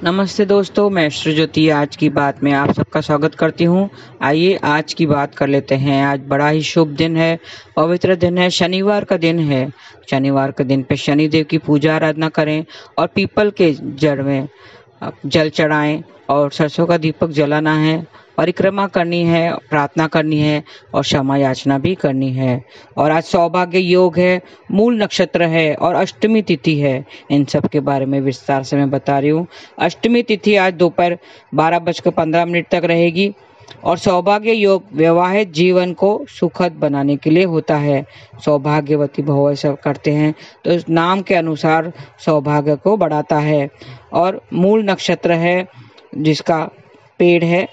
नमस्ते दोस्तों, मैं श्री ज्योति आज की बात में आप सबका स्वागत करती हूँ। आइए आज की बात कर लेते हैं। आज बड़ा ही शुभ दिन है, पवित्र दिन है, शनिवार का दिन है। शनिवार के दिन पे शनिदेव की पूजा आराधना करें और पीपल के जड़ में आप जल चढ़ाएं और सरसों का दीपक जलाना है, परिक्रमा करनी है, प्रार्थना करनी है और क्षमा याचना भी करनी है। और आज सौभाग्य योग है, मूल नक्षत्र है और अष्टमी तिथि है। इन सब के बारे में विस्तार से मैं बता रही हूँ। अष्टमी तिथि आज दोपहर 12:15 तक रहेगी और सौभाग्य योग वैवाहिक जीवन को सुखद बनाने के लिए होता है। सौभाग्यवती भव ऐसा करते हैं तो इस नाम के अनुसार सौभाग्य को बढ़ाता है। और मूल नक्षत्र है जिसका पेड़ है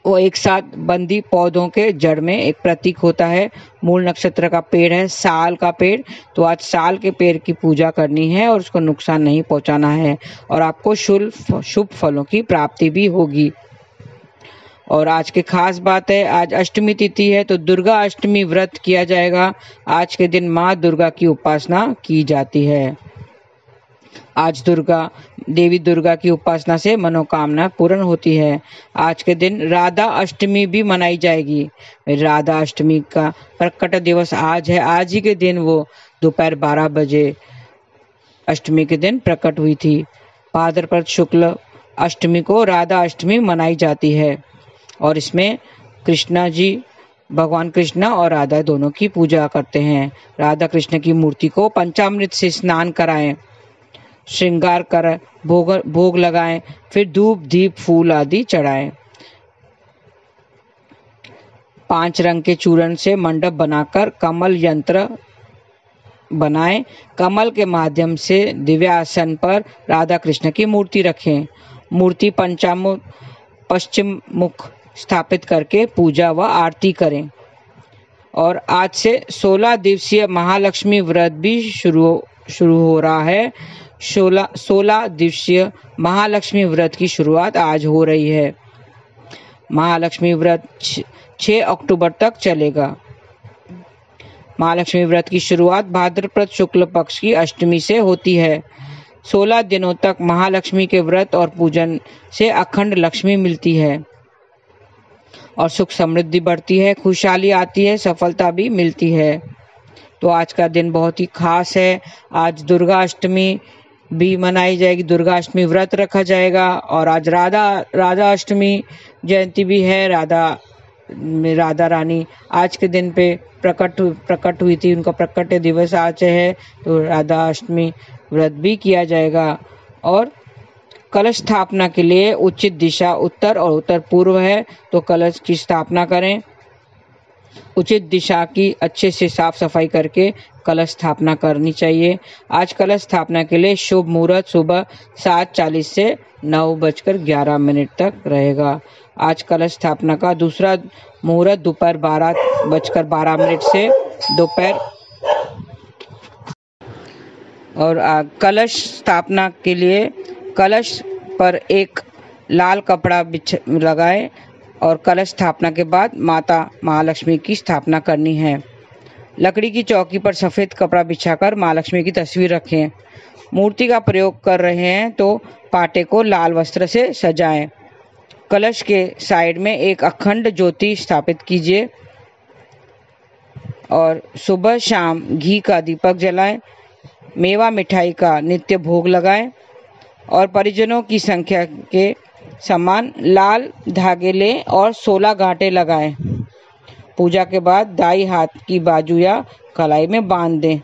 वो एक साथ बंदी पौधों के जड़ में एक प्रतीक होता है। मूल नक्षत्र का पेड़ है साल का पेड़, तो आज साल के पेड़ की पूजा करनी है और उसको नुकसान नहीं पहुंचाना है और आपको शुभ फलों की प्राप्ति भी होगी। और आज की खास बात है, आज अष्टमी तिथि है तो दुर्गा अष्टमी व्रत किया जाएगा। आज के दिन माँ दुर्गा की उपासना की जाती है। आज देवी दुर्गा की उपासना से मनोकामना पूर्ण होती है। आज के दिन राधा अष्टमी भी मनाई जाएगी। राधा अष्टमी का प्रकट दिवस आज है। आज ही के दिन वो दोपहर 12 बजे अष्टमी के दिन प्रकट हुई थी। भाद्रपद शुक्ल अष्टमी को राधा अष्टमी मनाई जाती है और इसमें कृष्णा जी भगवान कृष्णा और राधा दोनों की पूजा करते हैं। राधा कृष्ण की मूर्ति को पंचामृत से स्नान कराएं, श्रृंगार कर भोग लगाएं, फिर धूप दीप फूल आदि चढ़ाएं। 5 रंग के चूर्ण से मंडप बनाकर कमल यंत्र बनाएं। कमल के माध्यम से दिव्यासन पर राधा कृष्ण की मूर्ति रखें। मूर्ति पश्चिम मुख स्थापित करके पूजा व आरती करें। और आज से 16 दिवसीय महालक्ष्मी व्रत भी शुरू हो रहा है। 16 दिवसीय महालक्ष्मी व्रत की शुरुआत आज हो रही है। महालक्ष्मी व्रत 6 अक्टूबर तक चलेगा। महालक्ष्मी व्रत की शुरुआत भाद्रपद शुक्ल पक्ष की अष्टमी से होती है। 16 दिनों तक महालक्ष्मी के व्रत और पूजन से अखंड लक्ष्मी मिलती है और सुख समृद्धि बढ़ती है, खुशहाली आती है, सफलता भी मिलती है। तो आज का दिन बहुत ही खास है। आज दुर्गा अष्टमी भी मनाई जाएगी, दुर्गा अष्टमी व्रत रखा जाएगा और आज राधा अष्टमी जयंती भी है। राधा रानी आज के दिन पे प्रकट हुई थी, उनका प्रकट दिवस आज है, तो राधा अष्टमी व्रत भी किया जाएगा। और कलश स्थापना के लिए उचित दिशा उत्तर और उत्तर पूर्व है, तो कलश की स्थापना करें। उचित दिशा की अच्छे से साफ सफाई करके कलश स्थापना करनी चाहिए। आज कलश स्थापना के लिए शुभ मुहूर्त सुबह 7:40 से 9:11 तक रहेगा। आज कलश स्थापना का दूसरा मुहूर्त दोपहर 12:12 से दोपहर। और कलश स्थापना के लिए कलश पर एक लाल कपड़ा लगाए और कलश स्थापना के बाद माता महालक्ष्मी की स्थापना करनी है। लकड़ी की चौकी पर सफ़ेद कपड़ा बिछाकर महालक्ष्मी की तस्वीर रखें। मूर्ति का प्रयोग कर रहे हैं तो पाटे को लाल वस्त्र से सजाएं। कलश के साइड में एक अखंड ज्योति स्थापित कीजिए और सुबह शाम घी का दीपक जलाएं। मेवा मिठाई का नित्य भोग लगाएं और परिजनों की संख्या के समान लाल धागे लें और 16 गांठें लगाएं। पूजा के बाद दाई हाथ की बाजू या कलाई में बांध दें।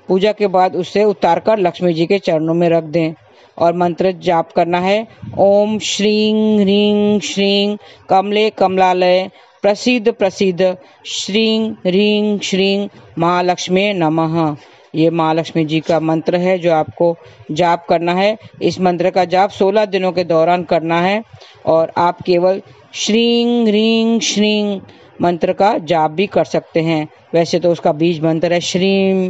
पूजा के बाद उसे उतारकर लक्ष्मी जी के चरणों में रख दें और मंत्र जाप करना है। ओम श्रीं ह्रीं श्रीं कमले कमलालय प्रसिद्ध प्रसिद्ध श्रीं ह्रीं श्रीं महालक्ष्मी नमः। ये महालक्ष्मी जी का मंत्र है जो आपको जाप करना है। इस मंत्र का जाप 16 दिनों के दौरान करना है और आप केवल श्रीं ह्रीं श्रीं मंत्र का जाप भी कर सकते हैं। वैसे तो उसका बीज मंत्र है श्रीं,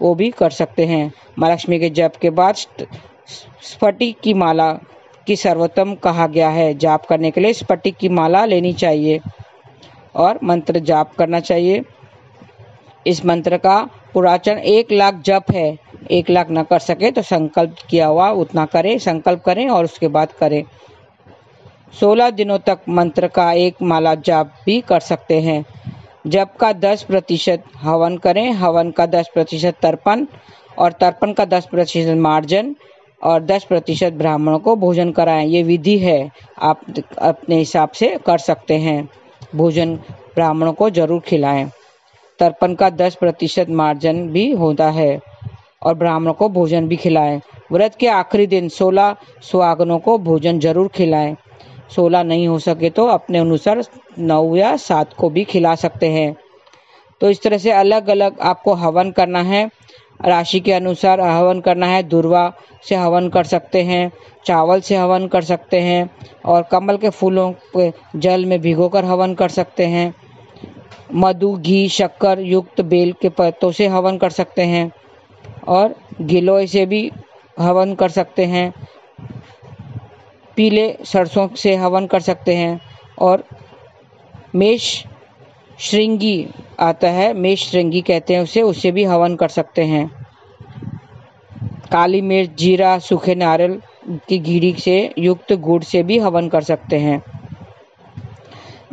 वो भी कर सकते हैं। महालक्ष्मी के जप के बाद स्फटिक की माला की सर्वोत्तम कहा गया है। जाप करने के लिए स्फटिक की माला लेनी चाहिए और मंत्र जाप करना चाहिए। इस मंत्र का पुराचन 1 लाख जप है। 1 लाख न कर सके तो संकल्प किया हुआ उतना करें, संकल्प करें और उसके बाद करें। 16 दिनों तक मंत्र का एक माला जाप भी कर सकते हैं। जप का 10% हवन करें, हवन का 10% तर्पण और तर्पण का 10% मार्जन और 10% ब्राह्मणों को भोजन कराएं। ये विधि है, आप अपने हिसाब से कर सकते हैं। भोजन ब्राह्मणों को जरूर खिलाएं। तर्पण का 10% मार्जन भी होता है और ब्राह्मणों को भोजन भी खिलाएं। व्रत के आखिरी दिन 16 सुहागनों को भोजन जरूर खिलाएं। 16 नहीं हो सके तो अपने अनुसार 9 या 7 को भी खिला सकते हैं। तो इस तरह से अलग अलग आपको हवन करना है, राशि के अनुसार हवन करना है। दुर्वा से हवन कर सकते हैं, चावल से हवन कर सकते हैं और कमल के फूलों के जल में भिगोकर हवन कर सकते हैं। मधु, घी, शक्कर युक्त बेल के पत्तों से हवन कर सकते हैं और गिलोय से भी हवन कर सकते हैं। पीले सरसों से हवन कर सकते हैं और मेष श्रृंगी आता है, मेष श्रृंगी कहते हैं उसे, उससे भी हवन कर सकते हैं। काली मिर्च, जीरा, सूखे नारियल की गिरी से युक्त गुड़ से भी हवन कर सकते हैं।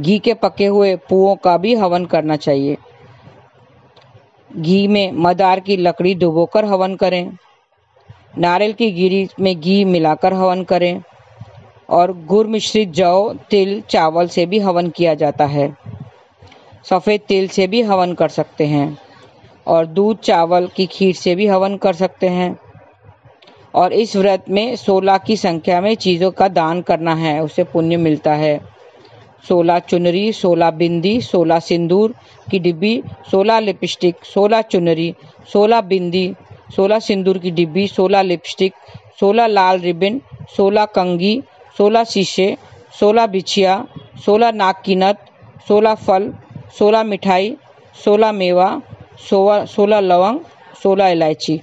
घी के पके हुए पुओं का भी हवन करना चाहिए। घी में मदार की लकड़ी डुबोकर हवन करें। नारियल की गिरी में घी मिलाकर हवन करें और गुड़ मिश्रित जौ, तिल, चावल से भी हवन किया जाता है। सफ़ेद तिल से भी हवन कर सकते हैं और दूध चावल की खीर से भी हवन कर सकते हैं। और इस व्रत में 16 की संख्या में चीज़ों का दान करना है, उससे पुण्य मिलता है। 16 चुनरी, 16 बिंदी, 16 सिंदूर की डिब्बी, 16 लिपस्टिक, 16 चुनरी, 16 बिंदी, 16 सिंदूर की डिब्बी, 16 लिपस्टिक, 16 लाल रिबन, 16 कंघी, 16 शीशे, 16 बिछिया, 16 नाक की नथ, 16 फल, 16 मिठाई, 16 मेवा, 16 लवंग, 16 इलायची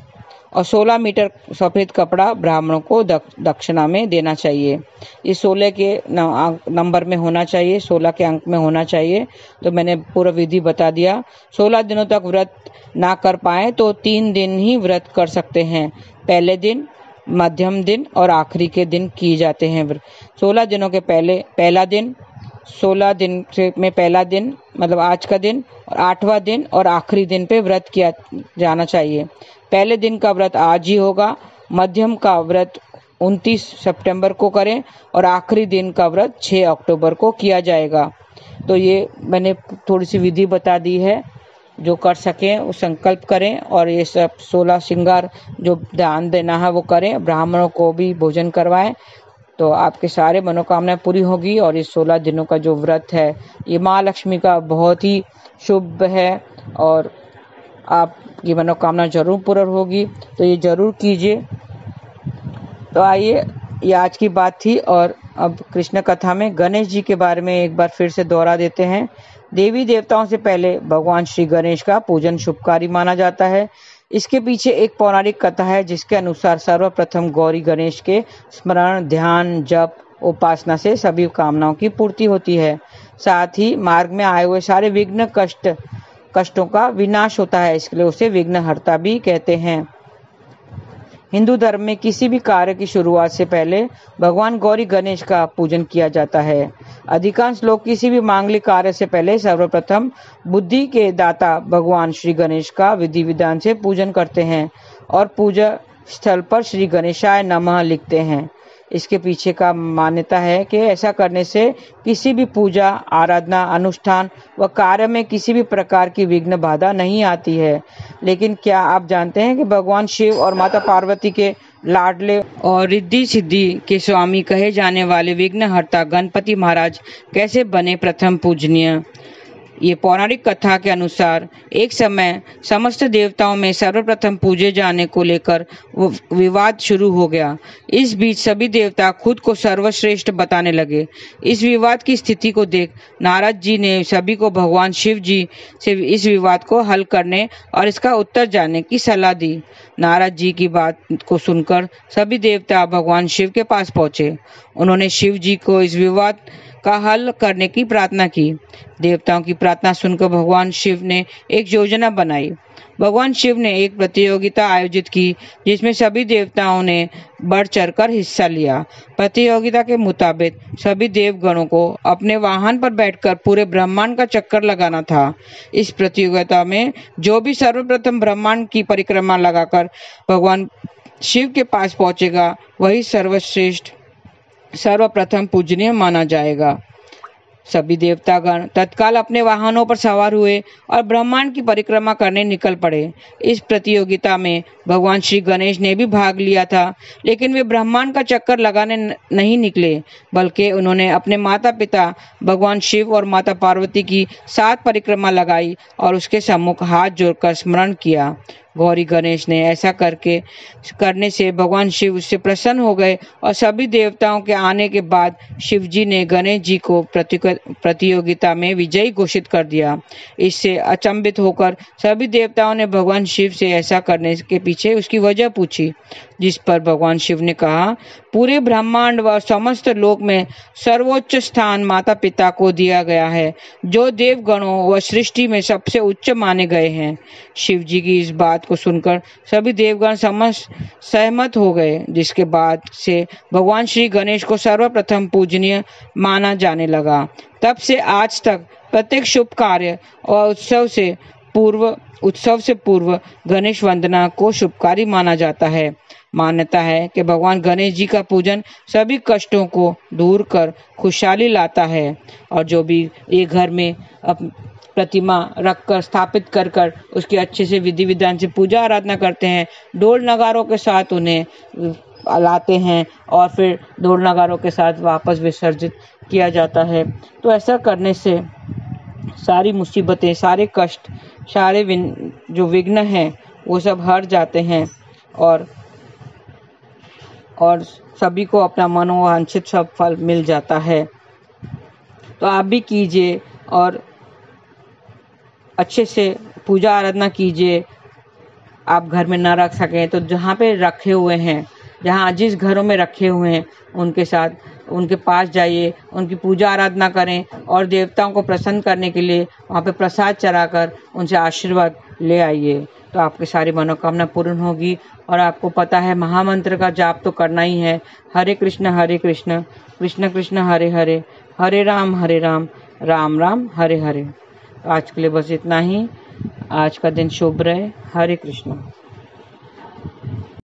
और 16 मीटर सफ़ेद कपड़ा ब्राह्मणों को दक्षिणा में देना चाहिए। ये 16 के नंबर में होना चाहिए, 16 के अंक में होना चाहिए। तो मैंने पूरा विधि बता दिया। 16 दिनों तक व्रत ना कर पाए तो 3 दिन ही व्रत कर सकते हैं। पहले दिन, मध्यम दिन और आखिरी के दिन किए जाते हैं। 16 दिनों के पहला दिन, 16 दिन में पहला दिन मतलब आज का दिन और 8वां दिन और आखिरी दिन पे व्रत किया जाना चाहिए। पहले दिन का व्रत आज ही होगा, मध्यम का व्रत 29 सितंबर को करें और आखिरी दिन का व्रत 6 अक्टूबर को किया जाएगा। तो ये मैंने थोड़ी सी विधि बता दी है, जो कर सकें वो संकल्प करें और ये सब 16 श्रृंगार जो दान देना है वो करें। ब्राह्मणों को भी भोजन करवाएं तो आपके सारे मनोकामनाएं पूरी होगी। और इस 16 दिनों का जो व्रत है ये माँ लक्ष्मी का बहुत ही शुभ है और आपकी मनोकामना जरूर पूर्ण होगी, तो ये जरूर कीजिए। तो आइए, ये आज की बात थी और अब कृष्ण कथा में गणेश जी के बारे में एक बार फिर से दोहरा देते हैं। देवी देवताओं से पहले भगवान श्री गणेश का पूजन शुभकारी माना जाता है। इसके पीछे एक पौराणिक कथा है जिसके अनुसार सर्वप्रथम गौरी गणेश के स्मरण, ध्यान, जप, उपासना से सभी कामनाओं की पूर्ति होती है। साथ ही मार्ग में आए हुए सारे विघ्न कष्टों का विनाश होता है, इसलिए उसे विघ्नहर्ता भी कहते हैं। हिंदू धर्म में किसी भी कार्य की शुरुआत से पहले भगवान गौरी गणेश का पूजन किया जाता है। अधिकांश लोग किसी भी मांगलिक कार्य से पहले सर्वप्रथम बुद्धि के दाता भगवान श्री गणेश का विधि विधान से पूजन करते हैं और पूजा स्थल पर श्री गणेशाय नमः लिखते हैं। इसके पीछे का मान्यता है कि ऐसा करने से किसी भी पूजा, आराधना, अनुष्ठान व कार्य में किसी भी प्रकार की विघ्न बाधा नहीं आती है। लेकिन क्या आप जानते हैं कि भगवान शिव और माता पार्वती के लाडले और रिद्धि सिद्धि के स्वामी कहे जाने वाले विघ्नहर्ता गणपति महाराज कैसे बने प्रथम पूजनीय? ये पौराणिक कथा के अनुसार एक समय समस्त देवताओं में सर्वप्रथम पूजे जाने को लेकर विवाद शुरू हो गया। इस बीच सभी देवता खुद को सर्वश्रेष्ठ बताने लगे। इस विवाद की स्थिति को देख नारद जी ने सभी को भगवान शिव जी से इस विवाद को हल करने और इसका उत्तर जानने की सलाह दी। नारद जी की बात को सुनकर सभी देवता भगवान शिव के पास पहुंचे। उन्होंने शिव जी को इस विवाद का हल करने की प्रार्थना की। देवताओं की प्रार्थना सुनकर भगवान शिव ने एक योजना बनाई। भगवान शिव ने एक प्रतियोगिता आयोजित की जिसमें सभी देवताओं ने बढ़ चढ़कर हिस्सा लिया। प्रतियोगिता के मुताबिक सभी देवगणों को अपने वाहन पर बैठकर पूरे ब्रह्मांड का चक्कर लगाना था। इस प्रतियोगिता में जो भी सर्वप्रथम ब्रह्मांड की परिक्रमा लगाकर भगवान शिव के पास पहुंचेगा वही सर्वश्रेष्ठ सर्वप्रथम पूजनीय माना जाएगा। सभी देवतागण तत्काल अपने वाहनों पर सवार हुए और ब्रह्मांड की परिक्रमा करने निकल पड़े। इस प्रतियोगिता में भगवान श्री गणेश ने भी भाग लिया था, लेकिन वे ब्रह्मांड का चक्कर लगाने नहीं निकले, बल्कि उन्होंने अपने माता पिता भगवान शिव और माता पार्वती की 7 परिक्रमा लगाई और उसके सम्मुख हाथ जोड़कर स्मरण किया। गौरी गणेश ने ऐसा करने से भगवान शिव उससे प्रसन्न हो गए और सभी देवताओं के आने के बाद शिव जी ने गणेश जी को प्रतियोगिता में विजयी घोषित कर दिया। इससे अचंभित होकर सभी देवताओं ने भगवान शिव से ऐसा करने के पीछे उसकी वजह पूछी, जिस पर भगवान शिव ने कहा, पूरे ब्रह्मांड व समस्त लोक में सर्वोच्च स्थान माता पिता को दिया गया है, जो देवगणों व सृष्टि में सबसे उच्च माने गए हैं। शिव जी की इस बात को सुनकर सभी देवगण सहमत हो गए, जिसके बाद से भगवान श्री गणेश को सर्वप्रथम पूजनीय माना जाने लगा। तब से आज तक प्रत्येक शुभ कार्य और उत्सव से पूर्व गणेश वंदना को शुभकारी माना जाता है। मान्यता है कि भगवान गणेश जी का पूजन सभी कष्टों को दूर कर खुशहाली लाता है, और जो भी एक घर में प्रतिमा रखकर स्थापित कर उसकी अच्छे से विधि विधान से पूजा आराधना करते हैं, ढोल नगारों के साथ उन्हें लाते हैं और फिर ढोल नगारों के साथ वापस विसर्जित किया जाता है। तो ऐसा करने से सारी मुसीबतें, सारे कष्ट, सारे जो विघ्न हैं वो सब हट जाते हैं और सभी को अपना मनोवांछित सब फल मिल जाता है। तो आप भी कीजिए और अच्छे से पूजा आराधना कीजिए। आप घर में ना रख सकें तो जहाँ पे रखे हुए हैं, जहाँ जिस घरों में रखे हुए हैं उनके साथ उनके पास जाइए, उनकी पूजा आराधना करें और देवताओं को प्रसन्न करने के लिए वहाँ पे प्रसाद चढ़ाकर उनसे आशीर्वाद ले आइए। तो आपकी सारी मनोकामना पूर्ण होगी। और आपको पता है महामंत्र का जाप तो करना ही है, हरे कृष्ण कृष्ण कृष्ण हरे हरे, हरे राम राम राम हरे हरे। आज के लिए बस इतना ही। आज का दिन शुभ रहे। हरे कृष्ण।